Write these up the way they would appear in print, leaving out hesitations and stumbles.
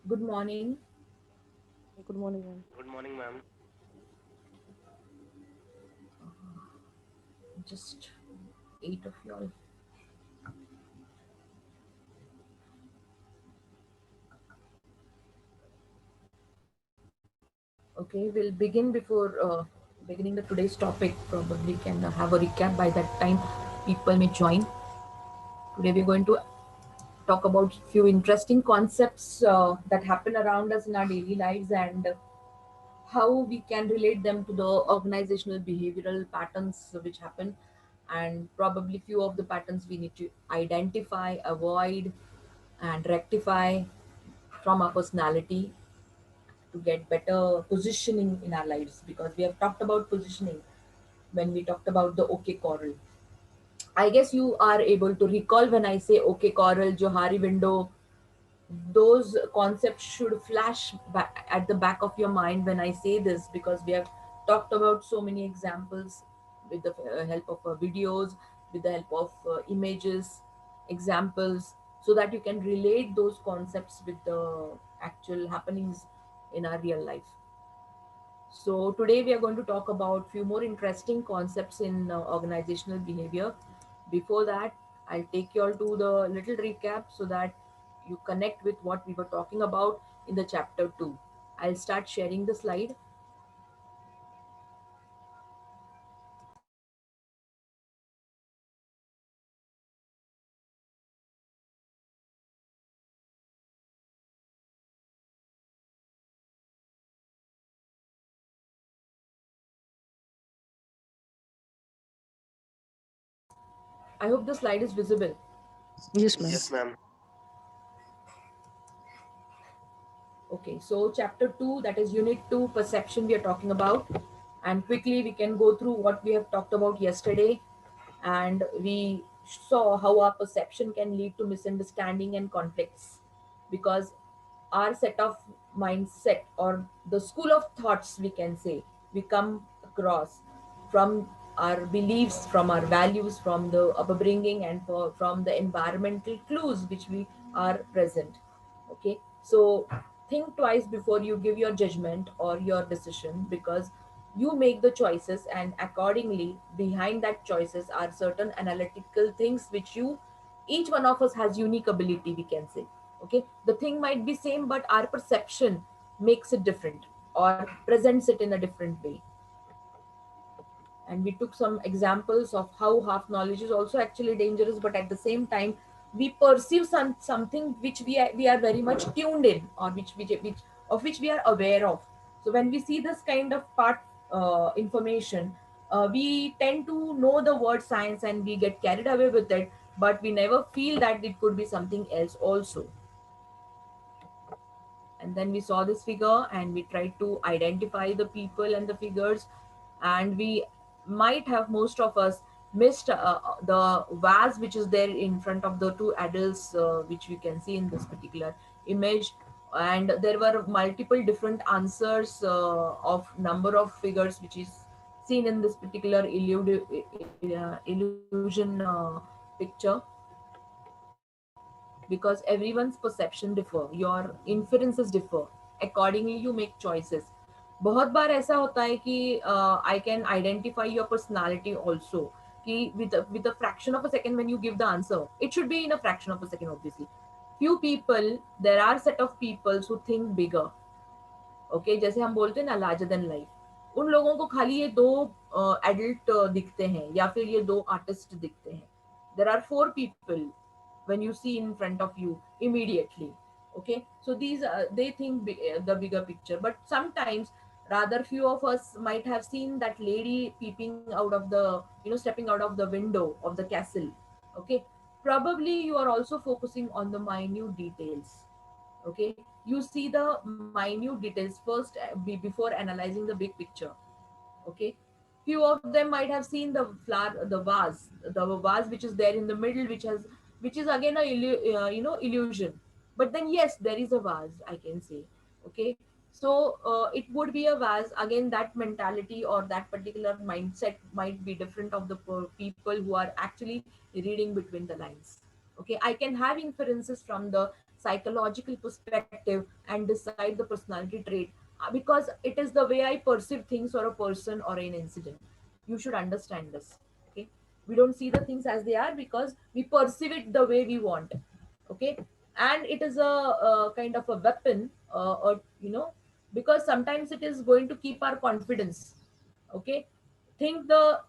Good morning. Good morning, ma'am. Good morning, ma'am. Just eight of y'all. Okay, we'll begin before beginning the today's topic. Probably can have a recap by that time. People may join. Today we're going to talk about few interesting concepts that happen around us in our daily lives and how we can relate them to the organizational behavioral patterns which happen, and probably few of the patterns we need to identify, avoid, and rectify from our personality to get better positioning in our lives, because we have talked about positioning when we talked about the OK Coral. I guess you are able to recall when I say OK Coral, Johari window, those concepts should flash back at the back of your mind when I say this, because we have talked about so many examples with the help of videos, with the help of images, examples, so that you can relate those concepts with the actual happenings in our real life. So today we are going to talk about few more interesting concepts in organizational behavior. Before that, I'll take you all to the little recap so that you connect with what we were talking about in the chapter 2. I'll start sharing the slide. I hope the slide is visible. Yes, ma'am. Yes, ma'am. Okay, so chapter 2, that is unit 2, perception, we are talking about. And quickly, we can go through what we have talked about yesterday. And we saw how our perception can lead to misunderstanding and conflicts, because our set of mindset, or the school of thoughts, we can say, we come across from our beliefs, from our values, from the upbringing, and from the environmental clues which we are present. Okay, so think twice before you give your judgment or your decision, because you make the choices, and accordingly behind that choices are certain analytical things which you, each one of us has unique ability, we can say. Okay, the thing might be same, but our perception makes it different or presents it in a different way. And we took some examples of how half knowledge is also actually dangerous, but at the same time we perceive something which we are very much tuned in, or which of which we are aware of. So when we see this kind of part information, we tend to know the word science and we get carried away with it, but we never feel that it could be something else also. And then we saw this figure and we tried to identify the people and the figures, and we might have, most of us, missed the vase which is there in front of the two adults, which we can see in this particular image. And there were multiple different answers of number of figures which is seen in this particular illusion picture, because everyone's perception differ, your inferences differ, accordingly you make choices. बहुत बार ऐसा होता है कि I can identify your personality also, कि with a fraction of a second when you give the answer, it should be in a fraction of a second obviously. Few people, there are set of people who think bigger. Okay, जैसे हम बोलते हैं ना larger than life, उन लोगों को खाली ये दो एडल्ट दिखते हैं या फिर ये दो आर्टिस्ट दिखते हैं. There are four people when you see in front of you immediately. Okay, so these they think the bigger picture, but sometimes rather few of us might have seen that lady peeping out of the, stepping out of the window of the castle. Okay, probably you are also focusing on the minute details. Okay, you see the minute details first before analyzing the big picture. Okay, few of them might have seen the flower, the vase which is there in the middle, which is again a illusion. But then yes, there is a vase, I can say. Okay, so it would be a vase. Again, that mentality or that particular mindset might be different of the people who are actually reading between the lines. Okay, I can have inferences from the psychological perspective and decide the personality trait, because it is the way I perceive things or a person or an incident. You should understand this. Okay, we don't see the things as they are because we perceive it the way we want. Okay, and it is a kind of a weapon, or because sometimes it is going to keep our confidence. Okay, think the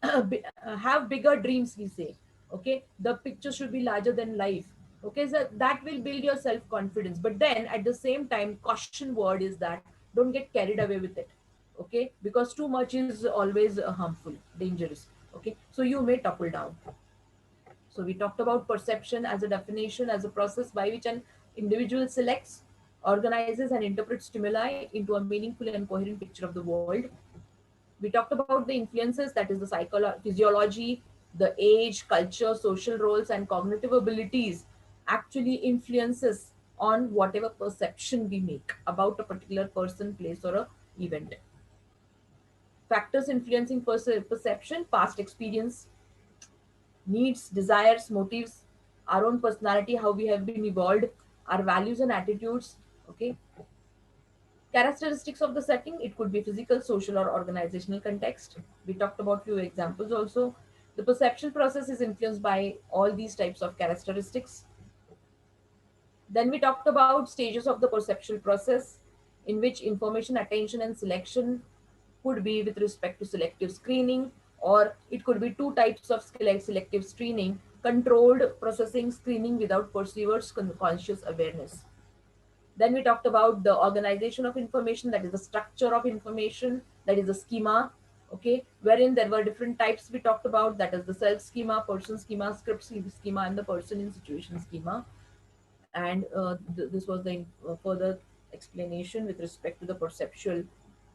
have bigger dreams, we say. Okay, the picture should be larger than life. Okay, so that will build your self confidence, but then at the same time, caution word is that don't get carried away with it. Okay, because too much is always harmful, dangerous. Okay, so you may topple down. So we talked about perception as a definition, as a process by which an individual selects, organizes, and interprets stimuli into a meaningful and coherent picture of the world. We talked about the influences, that is the physiology, the age, culture, social roles, and cognitive abilities actually influences on whatever perception we make about a particular person, place, or a event. Factors influencing perception: past experience, needs, desires, motives, our own personality, how we have been evolved, our values and attitudes. Okay, characteristics of the setting, it could be physical, social, or organizational context. We talked about few examples also. The perception process is influenced by all these types of characteristics. Then we talked about stages of the perceptual process, in which information attention and selection could be with respect to selective screening, or it could be two types of selective screening: controlled processing, screening without perceiver's conscious awareness. Then we talked about the organization of information, that is the structure of information, that is the schema. Okay, wherein there were different types we talked about, that is the self schema, person schema, script schema, and the person in situation schema. And this was the further explanation with respect to the perceptual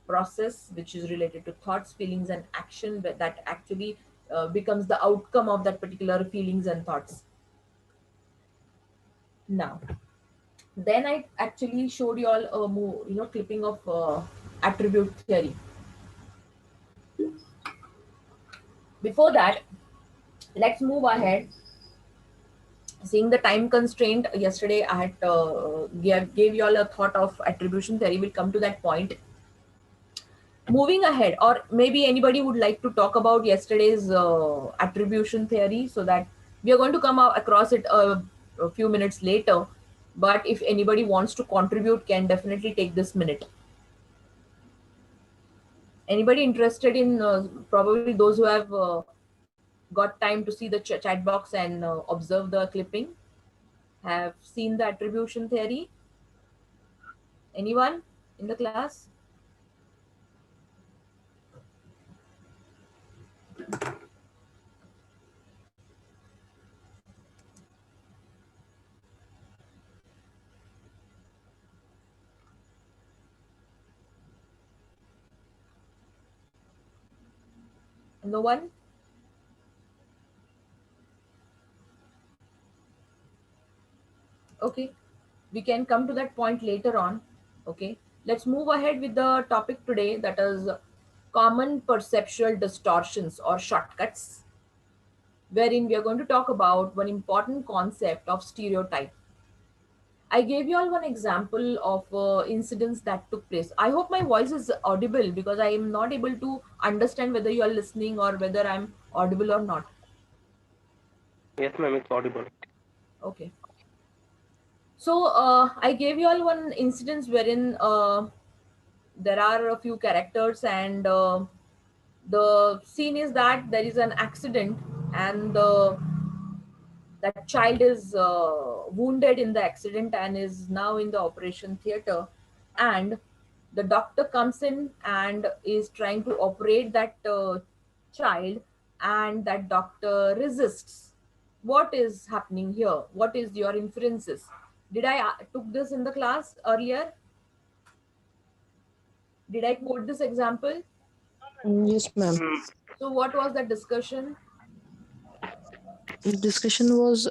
process, which is related to thoughts, feelings, and action, that actually becomes the outcome of that particular feelings and thoughts. Now, then I actually showed you all a clipping of attribute theory. Before that, let's move ahead. Seeing the time constraint, yesterday I had gave you all a thought of attribution theory. We'll come to that point. Moving ahead, or maybe anybody would like to talk about yesterday's attribution theory, so that we are going to come across it a few minutes later. But if anybody wants to contribute, can definitely take this minute. Anybody interested in, probably those who have got time to see the chat box and observe the clipping, have seen the attribution theory? Anyone in the class? No one? Okay, we can come to that point later on. Okay, let's move ahead with the topic today, that is common perceptual distortions or shortcuts, wherein we are going to talk about one important concept of stereotype. I gave you all one example of incidents that took place. I hope my voice is audible, because I am not able to understand whether you are listening or whether I'm audible or not. Yes, ma'am, it's audible. Okay. So I gave you all one incidents wherein there are a few characters, and the scene is that there is an accident, and that child is wounded in the accident and is now in the operation theater, and the doctor comes in and is trying to operate that child, and that doctor resists. What is happening here? What is your inferences? Did I took this in the class earlier? Did I quote this example? Yes, ma'am. So what was that discussion? The discussion was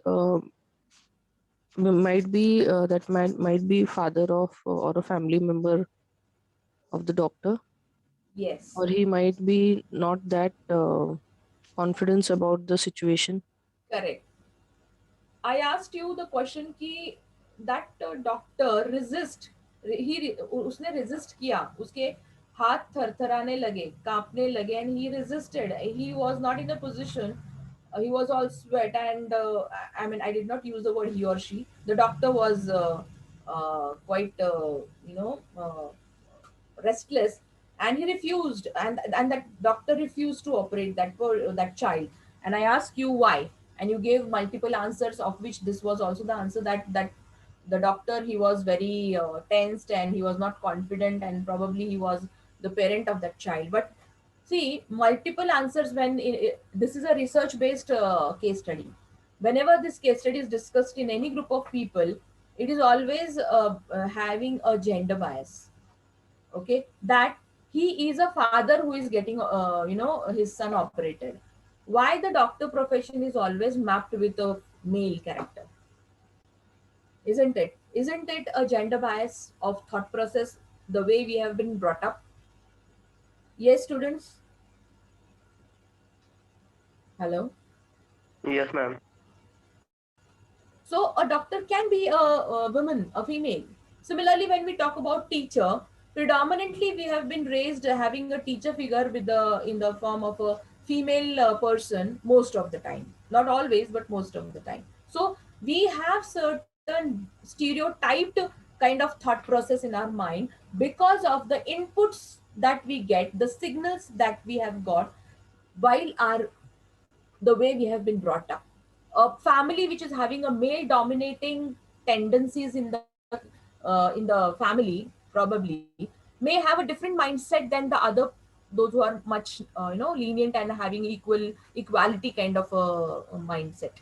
might be that might be father of or a family member of the doctor, Yes, or he might be not that confidence about the situation. correct. I asked you the question ki that doctor उसने resist किया, उसके हाथ थरथराने लगे, कांपने लगे, and he resisted. He was not in a position, he was all sweat, and I mean, I did not use the word he or she. The doctor was quite restless, and he refused, and that doctor refused to operate that child. And I asked you why, and you gave multiple answers, of which this was also the answer, that the doctor, he was very tensed, and he was not confident, and probably he was the parent of that child. But see, multiple answers when this is a research based case study. Whenever this case study is discussed in any group of people, it is always having a gender bias. Okay, that he is a father who is getting his son operated. Why the doctor profession is always mapped with a male character? Isn't it a gender bias of thought process, the way we have been brought up? Yes, students. Hello. Yes, ma'am. So a doctor can be a woman, a female. Similarly, when we talk about teacher, predominantly we have been raised having a teacher figure with the in the form of a female person most of the time. Not always, but most of the time. So we have certain stereotyped kind of thought process in our mind because of the inputs that we get, the signals that we have got while our the way we have been brought up. A family which is having a male dominating tendencies in the family probably may have a different mindset than the other, those who are much lenient and having equality kind of a mindset.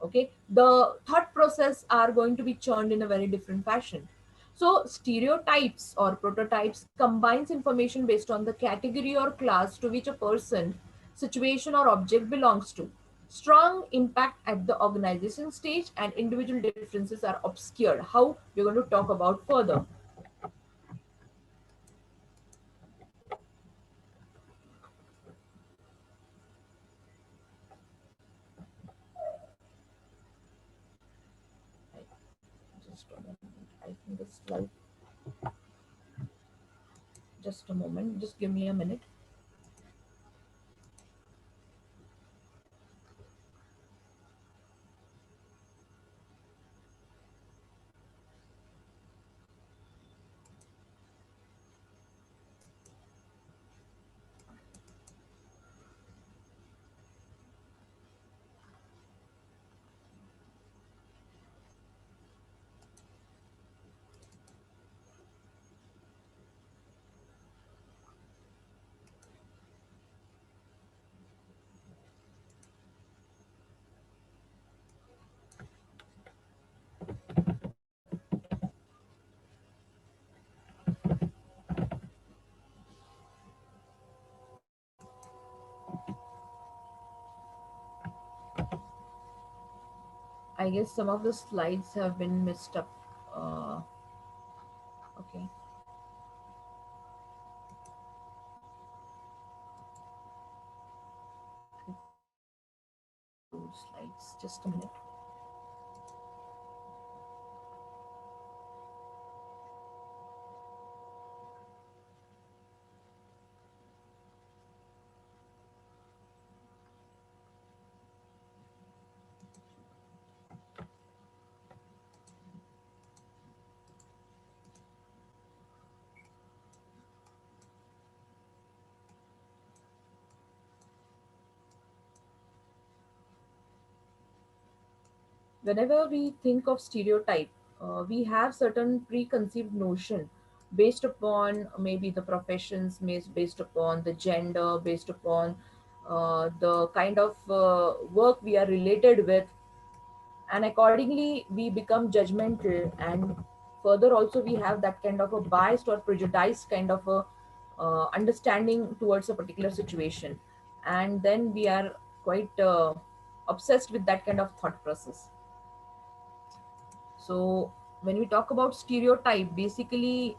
Okay, the thought process are going to be churned in a very different fashion. So stereotypes or prototypes combines information based on the category or class to which a person, situation or object belongs to. Strong impact at the organization stage, and individual differences are obscured. How we're going to talk about further. Just a moment. I think this slide. Just a moment. Just give me a minute. I guess some of the slides have been messed up. Okay. Two slides. Just a minute. Whenever we think of stereotype, we have certain preconceived notion based upon maybe the professions, based upon the gender, based upon the kind of work we are related with, and accordingly we become judgmental. And further also we have that kind of a biased or prejudiced kind of a understanding towards a particular situation, and then we are quite obsessed with that kind of thought process. So when we talk about stereotype, basically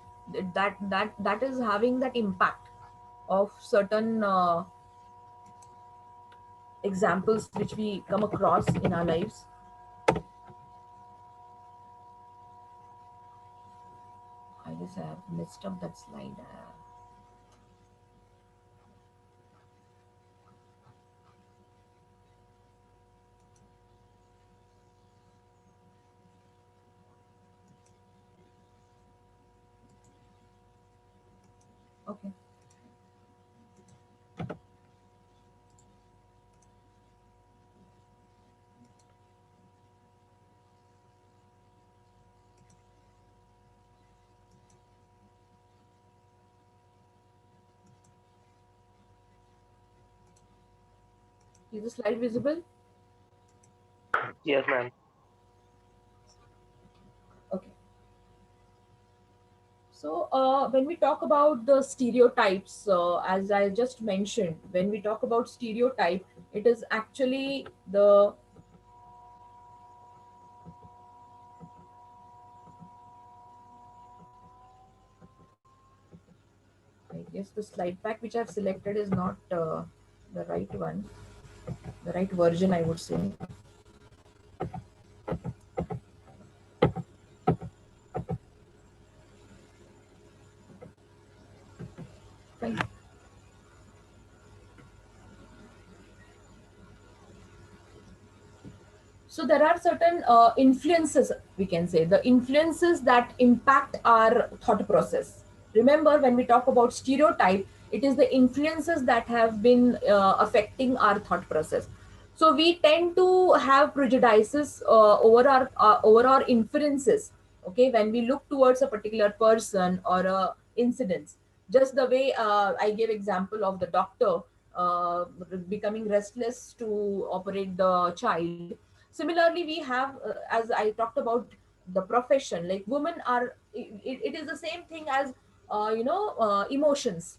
that is having that impact of certain examples which we come across in our lives. I guess I have messed up that slide. Okay. Is the slide visible? Yes, ma'am. Okay. So, when we talk about the stereotypes, as I just mentioned, when we talk about stereotype, it is actually the, I guess the slide pack which I've selected is not the right one, the right version, I would say. Fine. So there are certain influences, we can say, the influences that impact our thought process. Remember, when we talk about stereotype, it is the influences that have been affecting our thought process. So we tend to have prejudices over our inferences. Okay, when we look towards a particular person or a incidents, just the way I gave example of the doctor uh, becoming restless to operate the child. Similarly, we have, as I talked about, the profession, like women are, it is the same thing as emotions.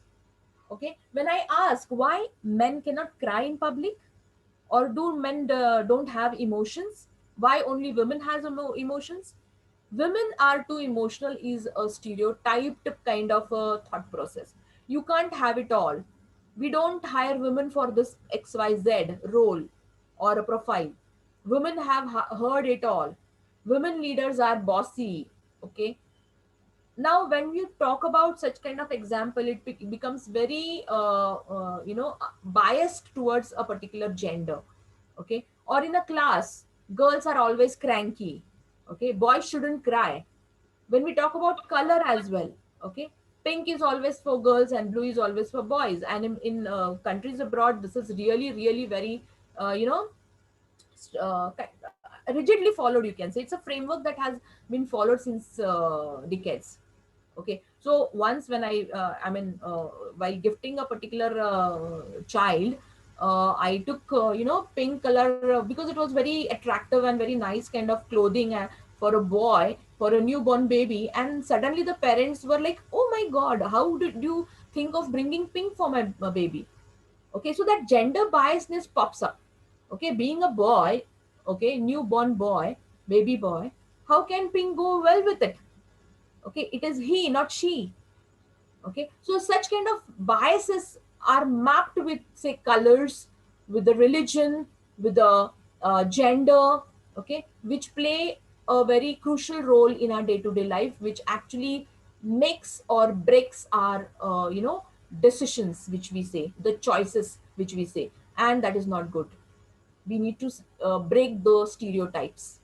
Okay, when I ask why men cannot cry in public, or do men don't have emotions, why only women has emotions, women are too emotional, is a stereotyped kind of a thought process. You can't have it all. We don't hire women for this XYZ role or a profile. Women have heard it all. Women leaders are bossy. Okay, now when you talk about such kind of example, it becomes very biased towards a particular gender. Okay, or in a class, girls are always cranky. Okay, boys shouldn't cry. When we talk about color as well, okay, pink is always for girls and blue is always for boys, and in countries abroad, this is really really very uh, you know rigidly followed, you can say. It's a framework that has been followed since decades. Okay, so once when while gifting a particular child, I took pink color, because it was very attractive and very nice kind of clothing for a boy, for a newborn baby. And suddenly the parents were like, oh my god, how did you think of bringing pink for my baby? Okay, so that gender biasness pops up. Okay, being a boy, okay, newborn boy, baby boy, how can pink go well with it? Okay, it is he, not she. Okay, so such kind of biases are mapped with, say, colors, with the religion, with the gender. Okay, which play a very crucial role in our day-to-day life, which actually makes or breaks our decisions, which we say, the choices which we say. And that is not good. We need to break those stereotypes.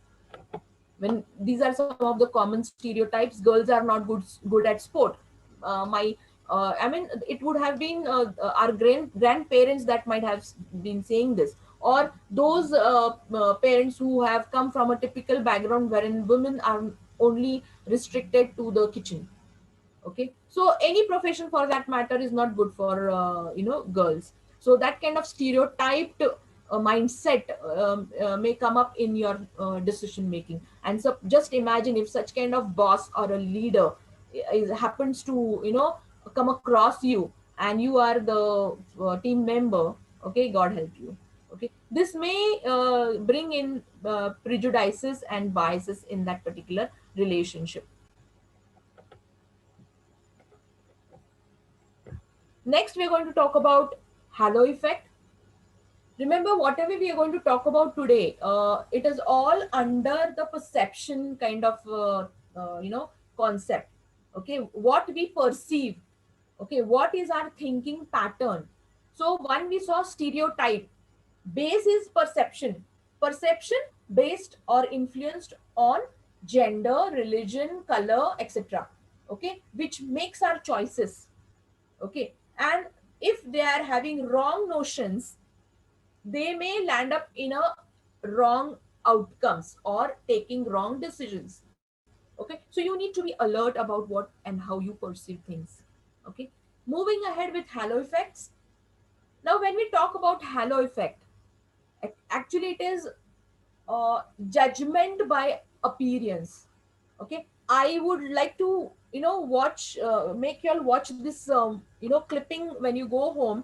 When these are some of the common stereotypes, girls are not good at sport. My I mean, it would have been our grandparents that might have been saying this, or those parents who have come from a typical background wherein women are only restricted to the kitchen. Okay, so any profession for that matter is not good for girls. So that kind of stereotyped mindset may come up in your decision making. And so just imagine if such kind of boss or a leader happens to come across you, and you are the team member. Okay, god help you. Okay, this may bring in prejudices and biases in that particular relationship. Next, we are going to talk about halo effect. Remember, whatever we are going to talk about today, it is all under the perception kind of concept. Okay, what we perceive. Okay, what is our thinking pattern? So one we saw stereotype. Base is perception. Perception based or influenced on gender, religion, color, etc. Okay, which makes our choices. Okay, and if they are having wrong notions, they may land up in a wrong outcomes or taking wrong decisions. Okay, so you need to be alert about what and how you perceive things. Okay, moving ahead with halo effects. Now when we talk about halo effect, actually it is judgment by appearance. Okay, I would like to watch make you all watch this clipping when you go home.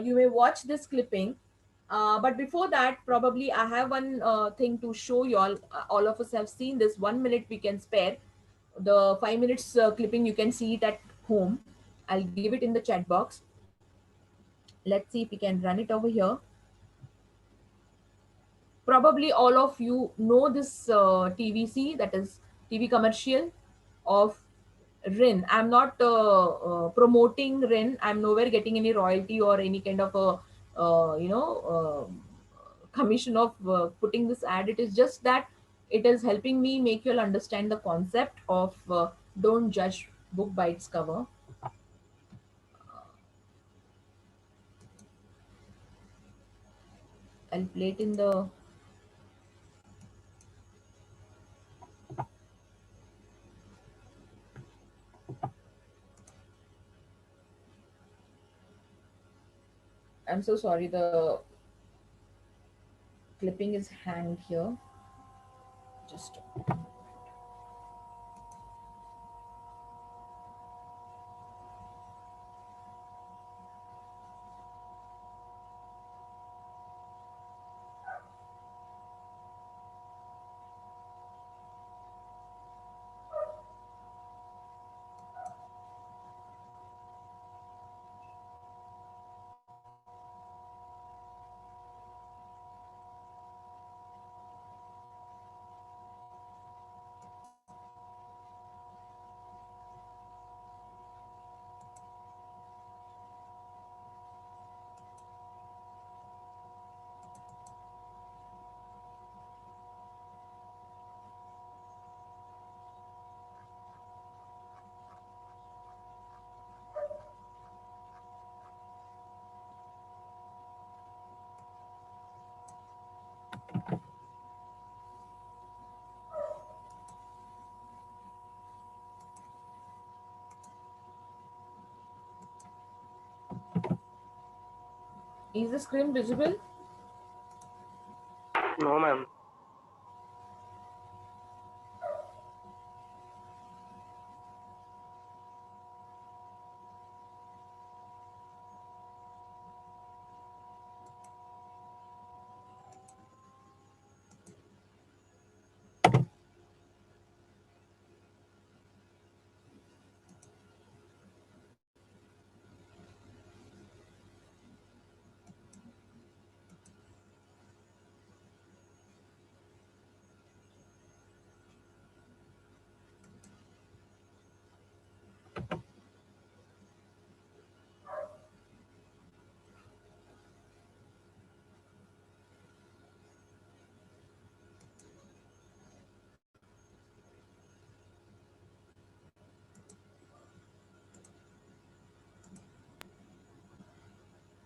You may watch this clipping, but before that probably I have one thing to show you all. All of us have seen this. 1 minute we can spare. The 5 minutes clipping, you can see it at home. I'll give it in the chat box. Let's see if we can run it over here. Probably all of you know this TVC, that is TV commercial of Rin. I'm not promoting Rin. I'm nowhere getting any royalty or any kind of a commission of putting this ad. It is just that it is helping me make you all understand the concept of don't judge book by its cover. I'll play it in the I'm so sorry, the clipping is hanged here. Just is the screen visible? No, ma'am.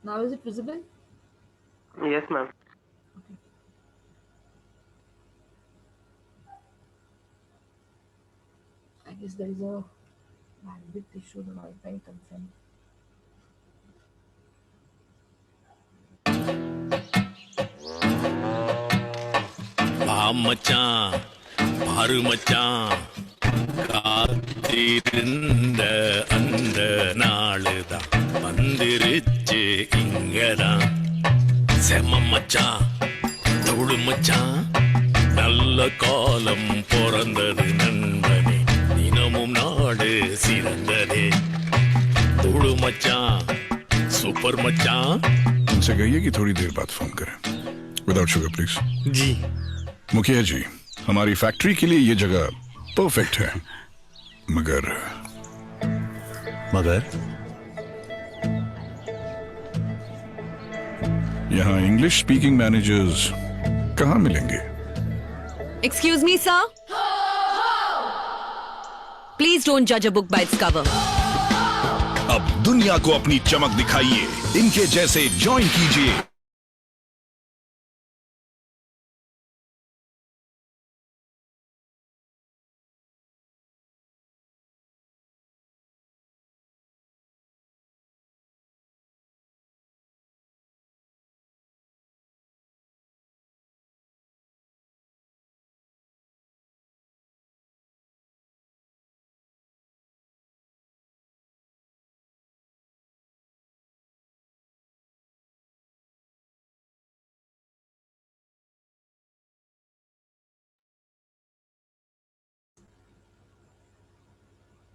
Now is it visible? Yes, ma'am. Okay. I guess there is a bandwidth issue, the Wi-Fi concern. மச்சான் பாரு மச்சான் காத்திருந்த அந்த நாளுதான் வந்துருச்சு இங்கதான் செம மச்சான் தோடு மச்சான் நல்ல காலம் பிறந்தது நண்பனே தினமும் நாடு சிறந்ததே தோடு மச்சான் सुपर मचान उनसे कहिए कि थोड़ी देर बाद फोन करें विदाउट शुगर प्लीज जी मुखिया जी हमारी फैक्ट्री के लिए ये जगह परफेक्ट है मगर मगर यहाँ इंग्लिश स्पीकिंग मैनेजर्स कहाँ मिलेंगे? Excuse me, sir. Please don't judge a book by its cover. अब दुनिया को अपनी चमक दिखाइए, इनके जैसे ज्वाइन कीजिए।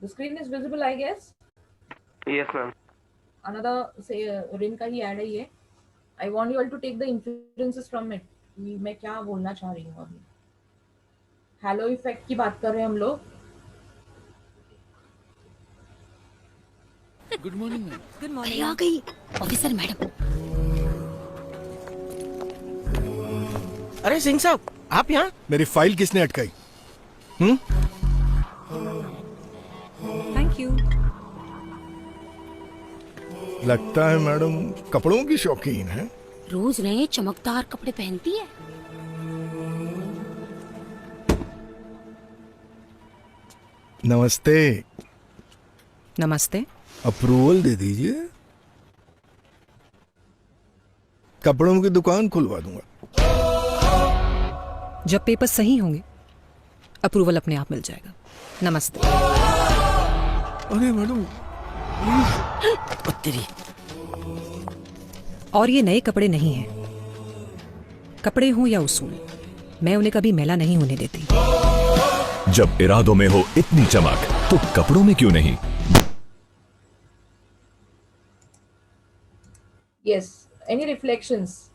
The screen is visible, I guess. Yes, ma'am. Another say Rin का ही ad है ये. I want you all to take the inferences from it. कि मैं क्या बोलना चाह रही हूँ अभी. Halo effect की बात कर रहे हैं हम लोग. Good morning. आ गई ऑफिसर मैडम. अरे सिंह साहब, आप यहाँ? मेरी फाइल किसने अटकाई? Thank you. लगता है मैडम कपड़ों की शौकीन है। रोज नए चमकदार कपड़े पहनती है. नमस्ते। नमस्ते. अप्रूवल दे दीजिए, कपड़ों की दुकान खुलवा दूंगा। जब पेपर सही होंगे अप्रूवल अपने आप मिल जाएगा. नमस्ते. अरे मैडम, तेरी और ये नए कपड़े नहीं हैं. कपड़े हों या उसूल, मैं उन्हें कभी मैला नहीं होने देती. जब इरादों में हो इतनी चमक तो कपड़ों में क्यों नहीं? Yes. Any reflections?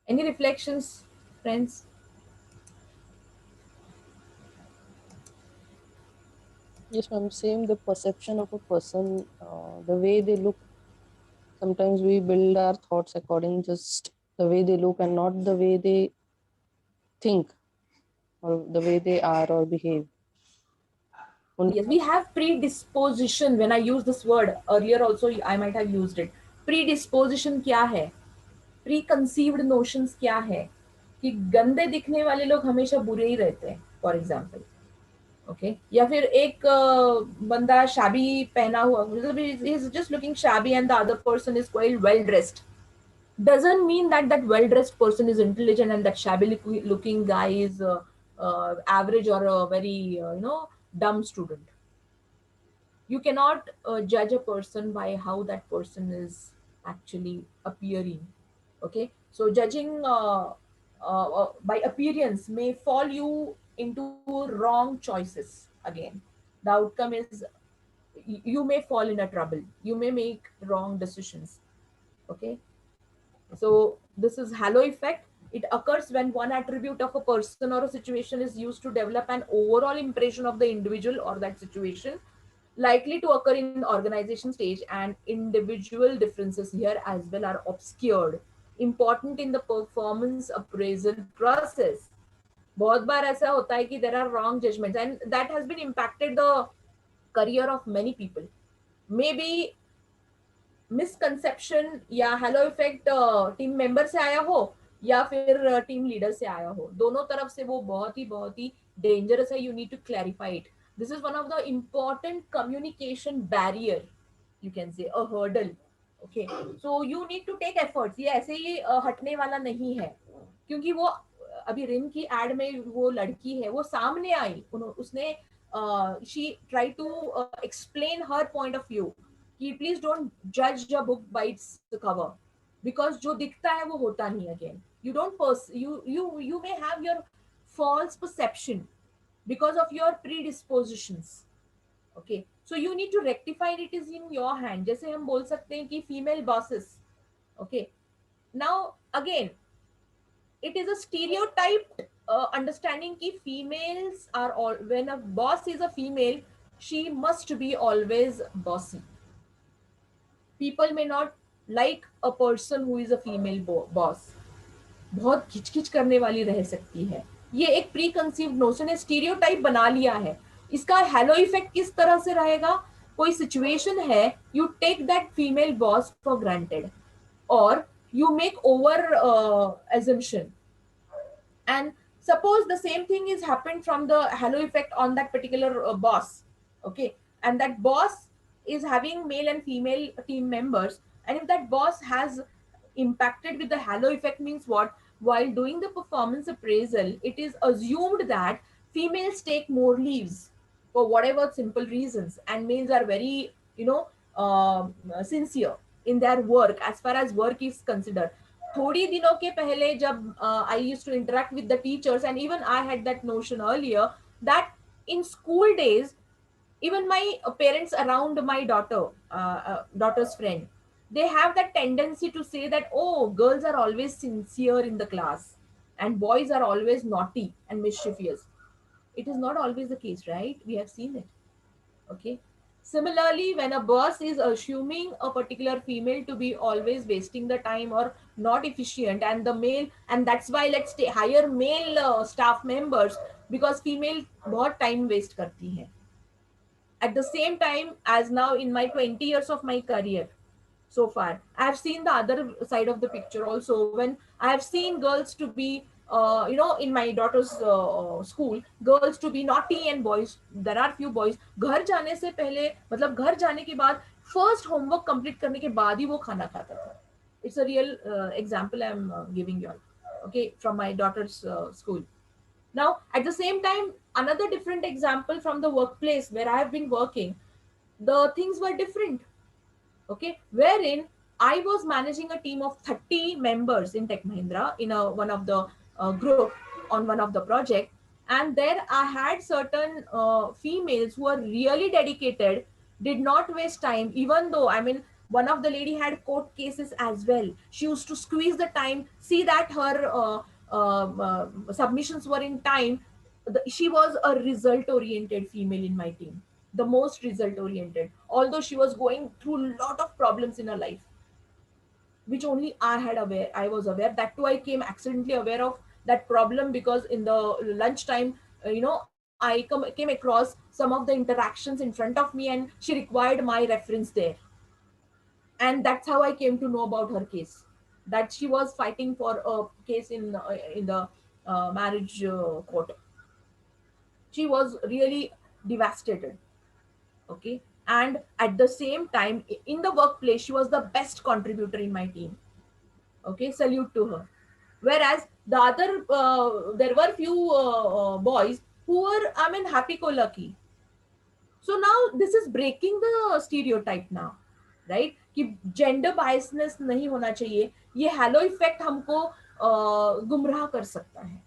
Any reflections, friends? Yes, ma'am. Same, the perception of a person, the way they look. Sometimes we build our thoughts according just the way they look and not the way they think or the way they are or behave. Yes, we have predisposition. When I use this word earlier, also I might have used it. Predisposition क्या है? Preconceived notions क्या है? कि गंदे दिखने वाले लोग हमेशा बुरे ही रहते हैं, फॉर एग्जाम्पल. ओके, या फिर एक बंदा शाबी पहना हुआ, he is just looking shabby and the other person is quite well dressed, doesn't mean that that well dressed person is intelligent and that shabby looking guy is average or a very dumb student. You cannot judge a person by how that person is actually appearing. Okay, so judging by appearance may fall you into wrong choices. Again, the outcome is you may fall in a trouble, you may make wrong decisions. Okay, so this is halo effect. It occurs when one attribute of a person or a situation is used to develop an overall impression of the individual or that situation, likely to occur in organization stage, and individual differences here as well are obscured. Important in the performance appraisal process. बहुत बार ऐसा होता है कि there are wrong judgments and that has been impacted the career of many people. Maybe misconception या hello effect team member से आया हो या फिर टीम लीडर से आया हो, दोनों तरफ से वो बहुत ही डेंजरस है. You need to clarify it. This is one of the important communication barrier, you can say a hurdle. Okay, so you need to take efforts. ये ऐसे ही हटने वाला नहीं है, क्योंकि वो अभी रिन की एड में वो लड़की है, वो सामने आई, उसने she try to explain her point of view कि प्लीज डोंट जज a book by its cover, because जो दिखता है वो होता नहीं. Again, you don't you may have your false perception because of your predispositions. Okay, so you need to rectify it. Is in your hand. जैसे हम बोल सकते हैं कि female bosses. Okay, now again, it is a stereotyped understanding ki females are all, when a boss is a female, she must be always bossy. People may not like a person who is a female boss. बहुत खिचखिच करने वाली रह सकती है. ये एक pre conceived notion है, stereotype बना लिया है. इसका हेलो इफेक्ट किस तरह से रहेगा? कोई सिचुएशन है, you take that female boss for granted और you make over assumption, and suppose the same thing is happened from the halo effect on that particular boss, okay, and that boss is having male and female team members, and if that boss has impacted with the halo effect, means what? While doing the performance appraisal, it is assumed that females take more leaves for whatever simple reasons, and males are very, you know, sincere in their work as far as work is considered. थोड़ी दिनों के पहले जब I used to interact with the teachers, and even I had that notion earlier that in school days, even my parents around my daughter's friend, they have that tendency to say that, oh, girls are always sincere in the class and boys are always naughty and mischievous. It is not always the case, right? We have seen it. Okay. Similarly, when a boss is assuming a particular female to be always wasting the time or not efficient, and the male, and that's why let's hire male staff members, because female बहुत time waste करती है. At the same time, as now in my 20 years of my career so far, I have seen the other side of the picture also. When I have seen girls to be, in my daughter's school, girls to be naughty and boys, there are few boys, घर जाने से पहले, मतलब घर जाने के बाद first homework complete करने के बाद ही वो खाना खाता था. It's a real example I'm giving you all, okay, from my daughter's school. Now, at the same time, another different example from the workplace where I have been working, the things were different. Okay, wherein I was managing a team of 30 members in Tech Mahindra in one of the group on one of the project, and there I had certain females who were really dedicated, did not waste time, even though, I mean, one of the lady had court cases as well. She used to squeeze the time, see that her submissions were in time. She was a result oriented female in my team, the most result oriented, although she was going through a lot of problems in her life, which only I was aware. That too, I came accidentally aware of that problem because in the lunchtime, I came across some of the interactions in front of me, and she required my reference there. And that's how I came to know about her case, that she was fighting for a case in the marriage court. She was really devastated. Okay, and at the same time, in the workplace, she was the best contributor in my team. Okay, salute to her. Whereas the other, there were few boys who were, I mean, happy-go-lucky. So now this is breaking the stereotype now, right? कि gender biasness नहीं होना चाहिए. ये halo effect हमको गुमराह कर सकता है.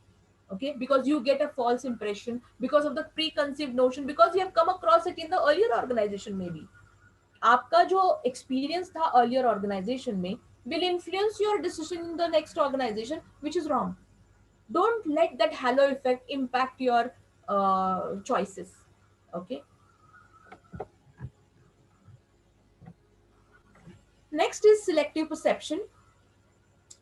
Okay, because you get a false impression because of the preconceived notion, because you have come across it in the earlier organization. Maybe आपका जो experience था earlier organization में will influence your decision in the next organization, which is wrong. Don't let that halo effect impact your choices. Okay. Next is selective perception.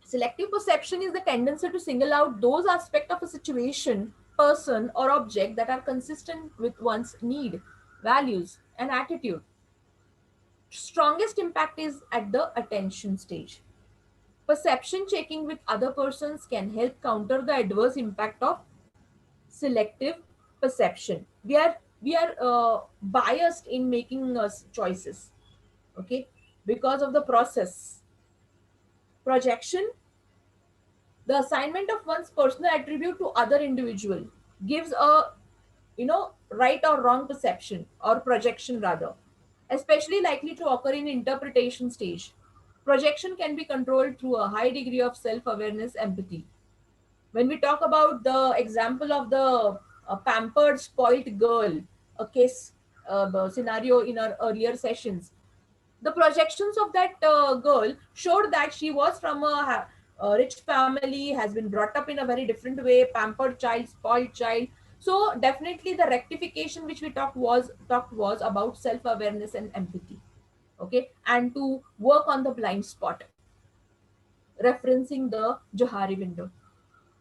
Selective perception is the tendency to single out those aspects of a situation, person, or object that are consistent with one's need, values, and attitude. Strongest impact is at the attention stage. Perception checking with other persons can help counter the adverse impact of selective perception. We are biased in making choices, okay, because of the process. Projection, the assignment of one's personal attribute to other individual, gives a right or wrong perception or projection rather, especially likely to occur in interpretation stage. Projection can be controlled through a high degree of self-awareness, empathy. When we talk about the example of the pampered spoiled girl, a case scenario in our earlier sessions, the projections of that girl showed that she was from a rich family, has been brought up in a very different way, pampered child, spoiled child. So definitely the rectification which we talked was about self-awareness and empathy. Okay, and to work on the blind spot, referencing the Johari window.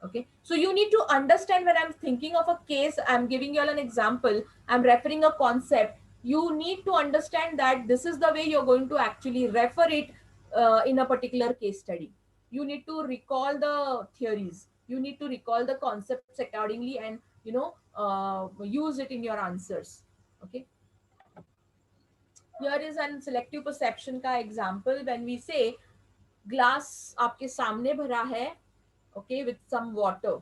Okay, so you need to understand, when I'm thinking of a case, I'm giving you all an example, I'm referring a concept, you need to understand that this is the way you're going to actually refer it in a particular case study. You need to recall the theories, you need to recall the concepts accordingly, and use it in your answers. Okay, here is an selective perception का example. When we say glass आपके सामने भरा है, okay, with some water,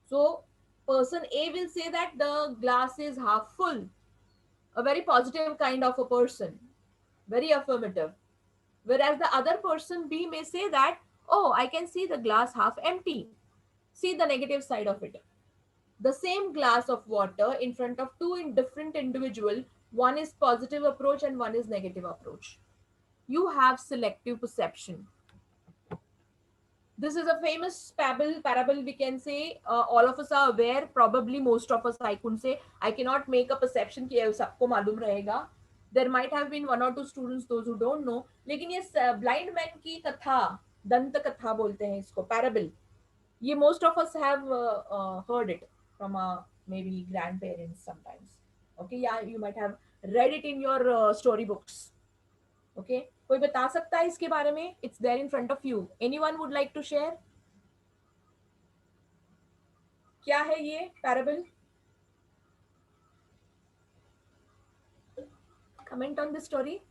so person A will say that the glass is half full, a very positive kind of a person, very affirmative. Whereas the other person B may say that, oh, I can see the glass half empty. See the negative side of it. The same glass of water in front of two different individual, one is positive approach and one is negative approach. You have selective perception. This is a famous parable we can say. All of us are aware, probably most of us, I couldn't say, I cannot make a perception कि सबको मालूम रहेगा. There might have been one or two students those who don't know, लेकिन ये blind man की कथा, दंत कथा बोलते हैं इसको, parable, ये most of us have heard it from maybe grandparents sometimes. Okay, yeah, you might have read it in your story books. Okay, कोई बता सकता है इसके बारे में? It's there in front of you. Anyone would like to share? क्या है ये parable? Comment on this story.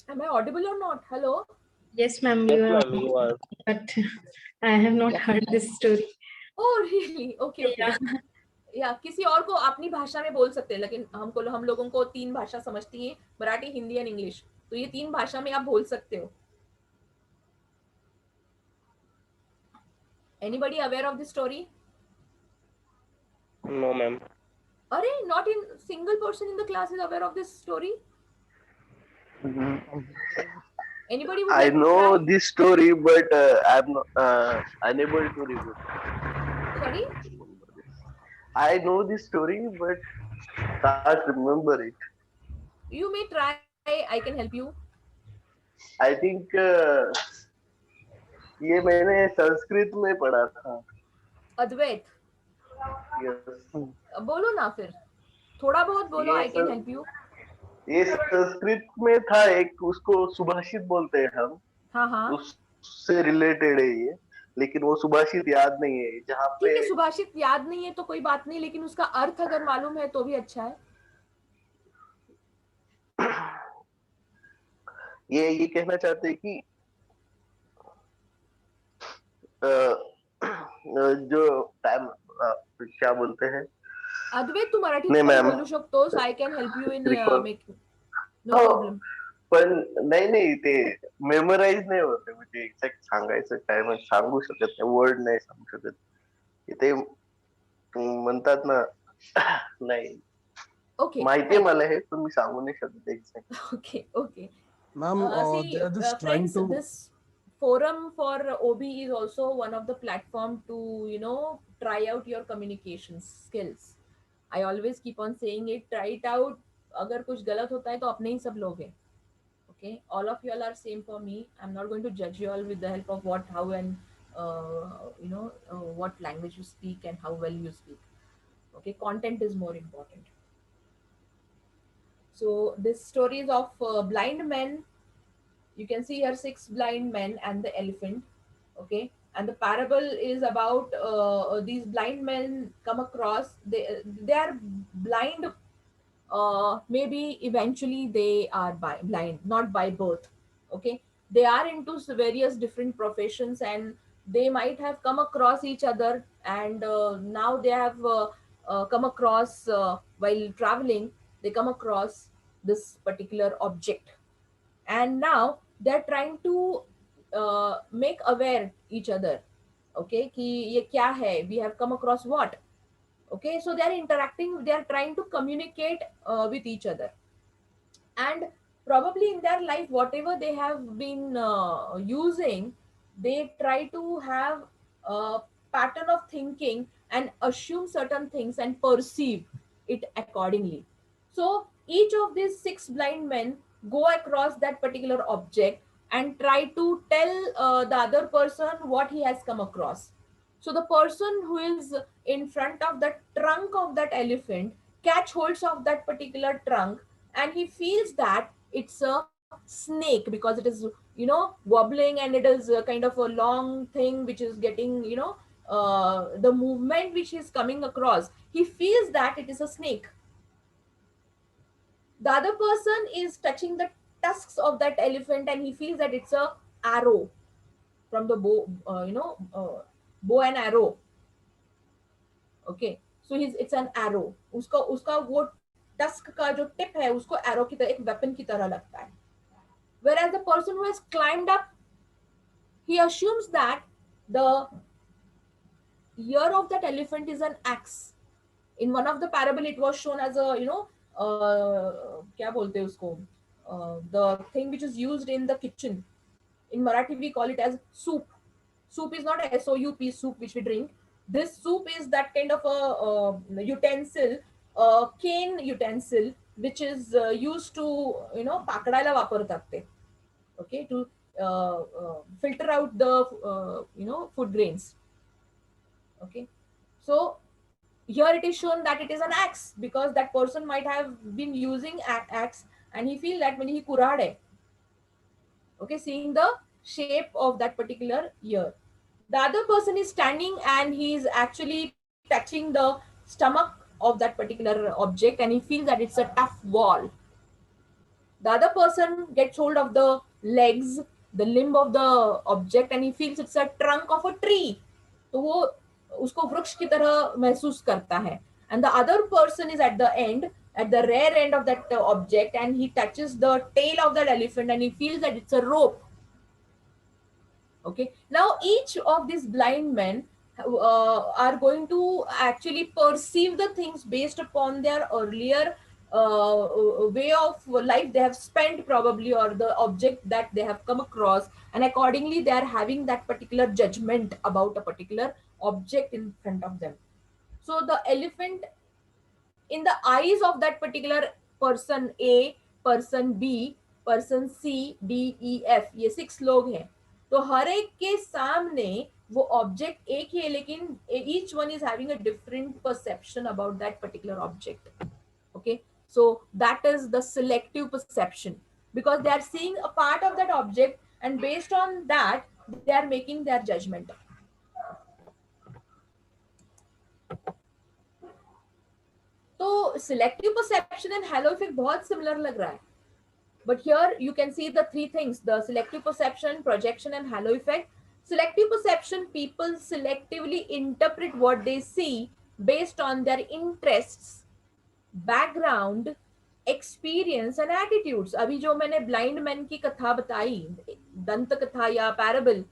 Am I audible or not? Hello. Yes, ma'am, you are. But I have not heard this story. Oh, really? Okay, okay. Yeah. या किसी और को अपनी भाषा में बोल सकते हैं, लेकिन हम लोगों को 3 भाषा समझती है, मराठी, हिंदी एंड इंग्लिश, तो ये 3 भाषा में आप बोल सकते हो. Anybody aware of this story? No, ma'am. Are not in single person in the class is aware of this story? Anybody would I like to know try? this story, but I'm not, unable to remember. Sorry? I know this story, but can't remember it. You may try. I can help you. I think ये मैंने संस्कृत में पढ़ा था. अद्वैत, Yes. बोलो ना फिर, थोड़ा बहुत बोलो. I can help you. ये संस्कृत में था एक, उसको सुभाषित बोलते हैं हम. हाँ हाँ. उससे रिलेटेड है ये, लेकिन वो सुभाषित याद नहीं है. जहाँ ठीक पे है, सुभाषित याद नहीं है तो कोई बात नहीं, लेकिन उसका अर्थ अगर मालूम है तो भी अच्छा है. ये कहना चाहते हैं कि जो टाइम क्या बोलते हैं. अद्वैत, तू मराठीत नाही, पण मॅम. बोलू शकतोस. I can help you in Recall. Making. No problem. पण नाही ते मेमोराइज नाही होते. म्हणजे एक्झॅक्ट सांगायचं काय म्हणजे सांगू शकत नाही, वर्ड नाही सांगू शकत. ते म्हणतात ना. नाही, Okay. माहितीये मला हे, पण मी सांगू नाही शकत exact. Okay. Okay. Ma'am, See, they are just trying friends, to. this forum for OB is also one of the platform to try out your communication skills. I always keep on saying it. Try it out. अगर कुछ गलत होता है तो अपने ही सब लोग हैं. Okay, all of you all are same for me. I'm not going to judge you all with the help of what, how, and what language you speak and how well you speak. Okay, content is more important. So this story is of blind men. You can see here 6 blind men and the elephant. Okay, and the parable is about these blind men come across. They are blind. Maybe eventually they are blind, not by birth. Okay, they are into various different professions, and they might have come across each other, and now they have come across while traveling. They come across this particular object, and now they're trying to make aware each other. Okay, कि ये क्या है, we have come across what. Okay, so they are interacting, they are trying to communicate with each other. and probably in their life whatever they have been using, they try to have a pattern of thinking and assume certain things and perceive it accordingly. So each of these six blind men go across that particular object and try to tell the other person what he has come across. So the person who is in front of the trunk of that elephant catch holds of that particular trunk, and he feels that it's a snake because it is, wobbling, and it is a kind of a long thing which is getting, the movement which is coming across, he feels that it is a snake. The other person is touching the tusks of that elephant and he feels that it's a arrow from the bow, bow and arrow. Okay, so it's an arrow, उसका उसका वो tusk का जो tip है उसको arrow की तरह, एक वेपन की तरह लगता है. Whereas the person who has climbed up, he assumes that the ear of that elephant is an axe. In one of the parable it was shown as a, क्या बोलते हैं उसको, the thing which is used in the kitchen. In Marathi we call it as soup. Soup is not SOUP soup which we drink. This soup is that kind of a utensil, a cane utensil, which is used to, pakadaila वापरतात ते. Okay, to filter out the food grains. Okay, so here it is shown that it is an axe because that person might have been using axe and he feel that when he kurade. Okay, seeing the shape of that particular ear. The other person is standing and he is actually touching the stomach of that particular object and he feels that it's a tough wall. The other person gets hold of the legs, the limb of the object, and he feels it's a trunk of a tree. तो वो उसको वृक्ष की तरह महसूस करता है. And the other person is at the end, at the rear end of that object, and he touches the tail of that elephant and he feels that it's a rope. Okay, now each of these blind men are going to actually perceive the things based upon their earlier way of life they have spent probably, or the object that they have come across, and accordingly they are having that particular judgment about a particular object in front of them. So the elephant in the eyes of that particular person A, person B, person C, D, E, F, ये 6 लोग हैं. तो हर एक के सामने वो object एक ही है, लेकिन each one is having a different perception about that particular object. Okay, so that is the selective perception, because they are seeing a part of that object and based on that they are making their judgment. तो selective perception and halo effect बहुत similar लग रहा है. But here you can see the three things: the selective perception, projection, and halo effect. Selective perception, people selectively interpret what they see based on their interests, background, experience and attitudes. अभी जो मैंने blind men की कथा बताई, दंत कथा या parable,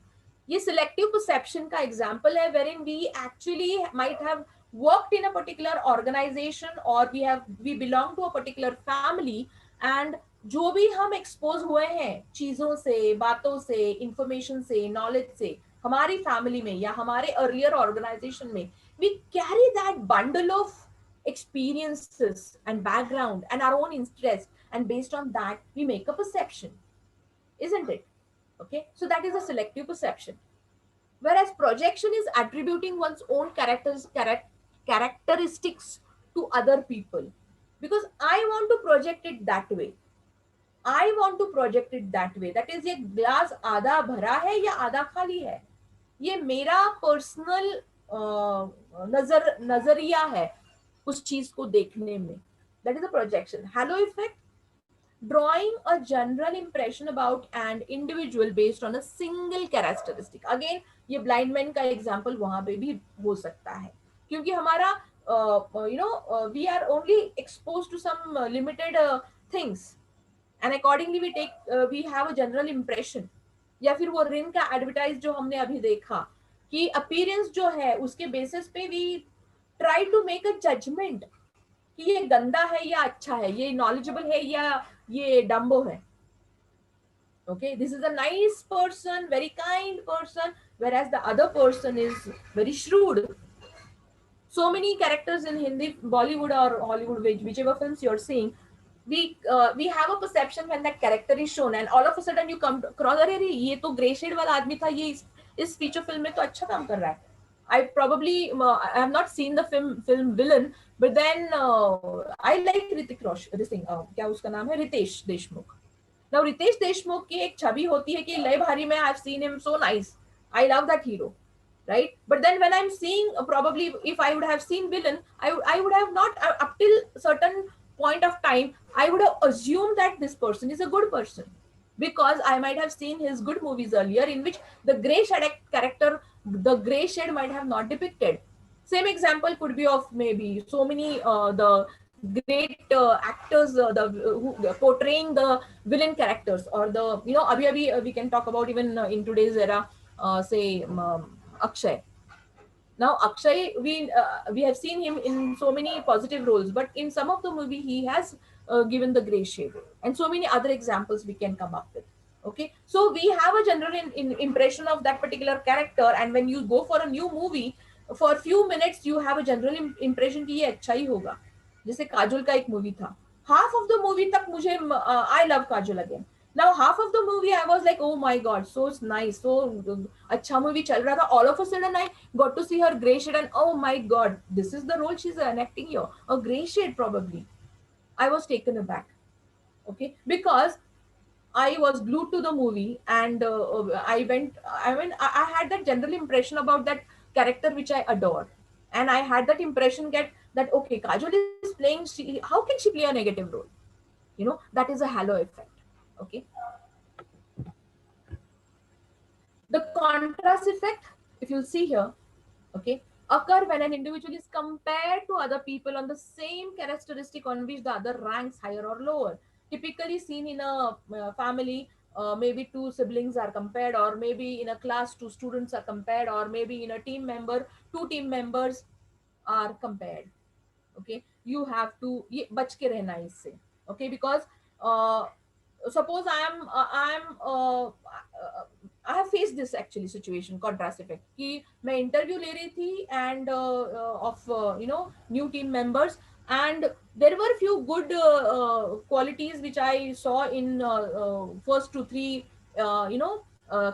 ये selective perception का example है, wherein we actually might have worked in a particular organization or we belong to a particular family, and जो भी हम एक्सपोज हुए हैं चीजों से, बातों से, इंफॉर्मेशन से, नॉलेज से, हमारी फैमिली में या हमारे अर्लियर ऑर्गेनाइजेशन में, we carry that bundle of experiences and background and our own interest, and based on that we make a perception, isn't it? Okay, so that is a selective perception. Whereas projection is attributing one's own characteristics to other people, because I want to project it that way. I want to project it that way. That is, ये glass आधा भरा है या आधा खाली है, ये मेरा पर्सनल नजरिया है उस चीज को देखने में. That is a projection. Halo effect, drawing a general impression about an individual based on a single characteristic. Again, ये blind man का example वहां पे भी हो सकता है, क्योंकि हमारा we are only exposed to some limited things, and accordingly we have a general impression. या फिर वो रिन का एडवर्टाइज जो हमने अभी देखा कि अपीयरेंस जो है उसके बेसिस पे we try to make a judgment कि ये गंदा है या अच्छा है, ये knowledgeable है या ये डम्बो है. Okay, this is a nice person, very kind person, whereas the other person is very shrewd. So many characters in Hindi, Bollywood or Hollywood, whichever films you're seeing, we have a perception when that character is shown, and all of a sudden you come across, अरे रे ये तो grey shade वाला आदमी था, ये इस feature film में तो अच्छा काम कर रहा है. I probably I have not seen the film Villain, but then I like Hrithik Roshan. This thing, क्या उसका नाम है, रितेश देशमुख. Now रितेश देशमुख की एक छवि होती है कि लय भारी में I've seen him so nice. I love that hero. Right, but then when I'm seeing probably if I would have seen Villain, I would have not up till certain point of time I would have assumed that this person is a good person, because I might have seen his good movies earlier in which the gray shade character, the gray shade might have not depicted. Same example could be of maybe so many the great actors who portraying the villain characters, or the abhi we can talk about even in today's era, say Akshay. Now Akshay, we have seen him in so many positive roles, but in some of the movie he has given the gray shade, and so many other examples we can come up with. Okay, so we have a general impression of that particular character, and when you go for a new movie, for a few minutes you have a general impression कि ये अच्छा ही होगा. जैसे काजोल का एक movie था, half of the movie तक मुझे I love Kajol again. Now half of the movie I was like, oh my god, so nice, so अच्छा movie चल रहा था. All of a sudden I got to see her gray shade, and oh my god, this is the role she's enacting here, a gray shade probably. I was taken aback. Okay, because I was glued to the movie, and I had that general impression about that character which I adore, and I had that impression that okay, Kajol is playing. How can she play a negative role? That is a halo effect. Okay, the contrast effect, if you'll see here, okay, occur when an individual is compared to other people on the same characteristic on which the other ranks higher or lower. Typically seen in a family, maybe two siblings are compared, or maybe in a class two students are compared, or maybe in a team member two team members are compared. Okay, you have to ये बच के रहना है इससे. Okay, because suppose I have faced this actually situation, contrast effect, कि मैं interview ले रही थी and of new team members, and there were few good qualities which I saw in first 2 3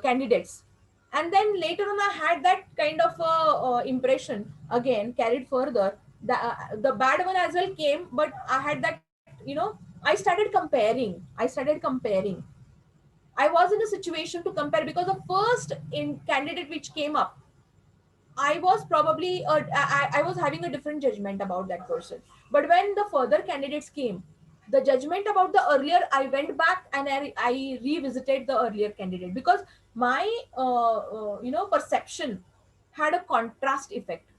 candidates, and then later on I had that kind of impression again carried further. The bad one as well came, but I had that, I started comparing. I was in a situation to compare, because the first in candidate which came up, I was probably I was having a different judgment about that person. But when the further candidates came, the judgment about the earlier, I went back and I revisited the earlier candidate, because my perception had a contrast effect.